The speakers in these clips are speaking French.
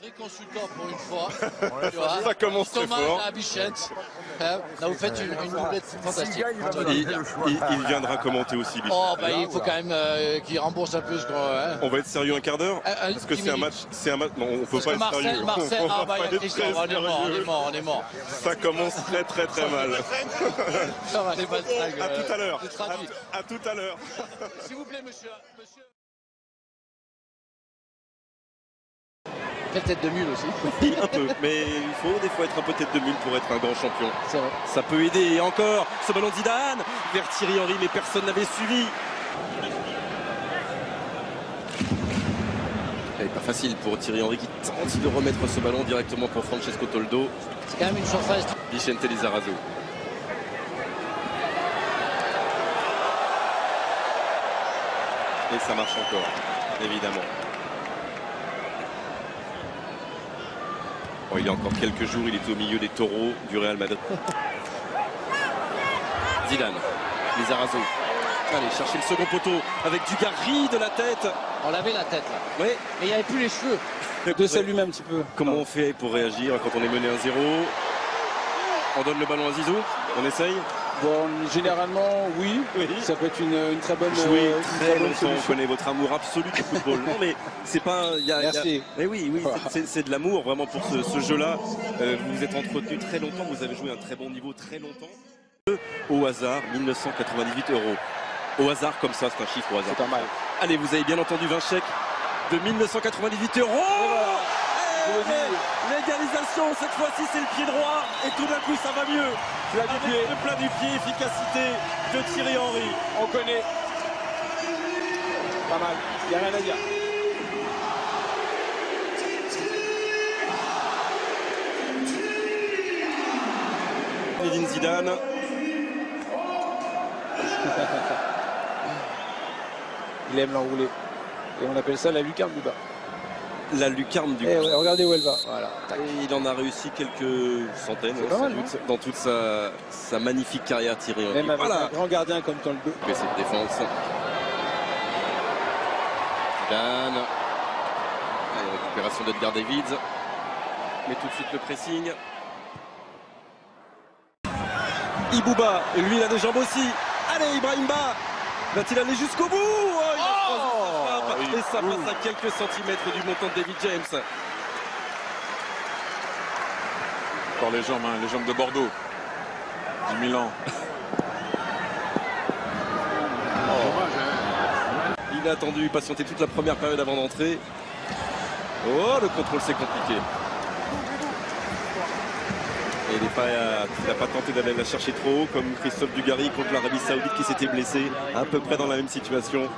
vrai consultant pour une fois. Tu vois, ça commence très fort. À Bichette. Là, vous faites une doublette fantastique. Il viendra commenter aussi, Bichette. Oh, bah, il faut quand même qu'il rembourse un peu ce qu'on... Hein. On va être sérieux un quart d'heure parce que c'est un match. Non, on peut pas être sérieux. Marseille, ah bah, il y a Christophe, on est mort. Ça commence très mal. Ça va, les balles. À tout à l'heure. À tout à l'heure. S'il vous plaît, monsieur. Quelle tête de mule aussi. Oui, un peu, mais il faut des fois être un peu tête de mule pour être un grand champion. C'est vrai. Ça peut aider. Et encore, ce ballon de Zidane vers Thierry Henry, mais personne n'avait suivi. Et pas facile pour Thierry Henry qui tente de remettre ce ballon directement pour Francesco Toldo. C'est quand même une surface. Vicente Lizarazu. Et ça marche encore, évidemment. Bon, il y a encore quelques jours, il était au milieu des taureaux du Real Madrid. Zidane, Lizarazu. Allez, chercher le second poteau avec Dugarry de la tête. On l'avait la tête là. Oui. Mais il n'y avait plus les cheveux. De s'allumer un petit peu. Comment on fait pour réagir quand on est mené 1-0? On donne le ballon à Zizou? On essaye? Bon, généralement, oui. Ça peut être une très bonne jouer très longtemps. solution. On connaît votre amour absolu du football. Non, mais c'est pas. Merci. Mais oui, c'est de l'amour vraiment pour ce jeu-là. Vous vous êtes entretenu très longtemps. Vous avez joué à un très bon niveau très longtemps. Au hasard, 1998 €. Au hasard, comme ça, c'est un chiffre au hasard. C'est pas mal. Allez, vous avez bien entendu 20 chèques de 1998 €. L'égalisation, cette fois-ci c'est le pied droit et tout d'un coup ça va mieux. Avec le plat du pied, efficacité de Thierry Henry. On connaît. Pas mal, il n'y a rien à dire. Zinedine Zidane. Il aime l'enrouler. Et on appelle ça la lucarne du bas. La lucarne du ouais, regardez où elle va. Voilà. Et il en a réussi quelques centaines dans toute sa magnifique carrière Thierry Henry. Même avec un grand gardien comme Toldo. Mais cette défense. Zidane. Allez, récupération d'Edgar Davids. Mais tout de suite le pressing. Ibouba, lui il a des jambes aussi. Allez Ibrahimba, va-t-il aller jusqu'au bout? Et ça passe à quelques centimètres du montant de David James. Encore les jambes de Bordeaux, du Milan. Il a attendu, patienté toute la première période avant d'entrer. Oh, le contrôle c'est compliqué. Et il n'a pas tenté d'aller la chercher trop haut comme Christophe Dugarry contre l'Arabie Saoudite qui s'était blessé, à peu près dans la même situation.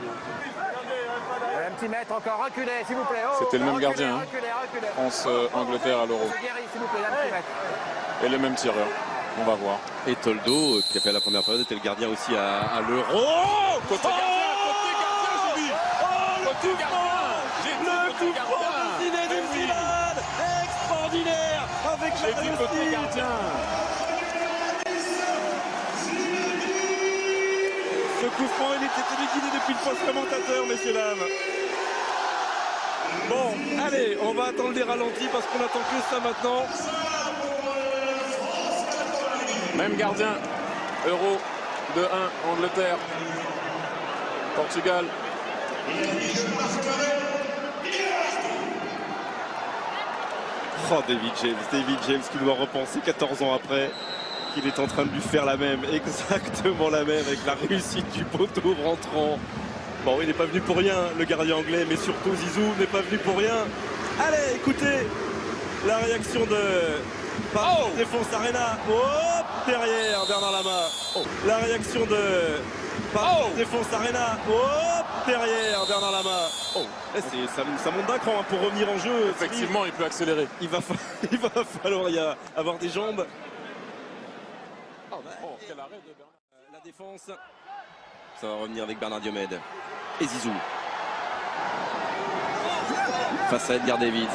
Mètre encore, reculez s'il vous plaît. C'était le même gardien, hein. Reculez. France-Angleterre à l'Euro. Et le même tireur, on va voir. Et Toldo, qui a fait la première période, était le gardien aussi à l'Euro. Côté gardien, j'ai dit. Le coup franc de Zinedine Zidane, extraordinaire, avec la réussite. Ce coup franc, il était téléguidé depuis le poste commentateur, messieurs, dames. Bon, allez, on va attendre les ralentis parce qu'on attend que ça maintenant. Même gardien, Euro 2-1, Angleterre, Portugal. Oh, David James qui doit repenser 14 ans après qu'il est en train de lui faire la même, exactement la même, avec la réussite du poteau rentrant. Bon, il n'est pas venu pour rien, le gardien anglais, mais surtout Zizou n'est pas venu pour rien. Allez, écoutez la réaction de Paris Défense Arena. Oh, derrière Bernard Lama. La réaction de Paris Défense Arena. Oh, derrière Bernard Lama. Ça monte d'un cran pour revenir en jeu. Effectivement, il peut accélérer. Il va falloir avoir des jambes. Quel arrêt de Bernard. La défense. Ça va revenir avec Bernard Diomède et Zizou. Face à Edgar Davids.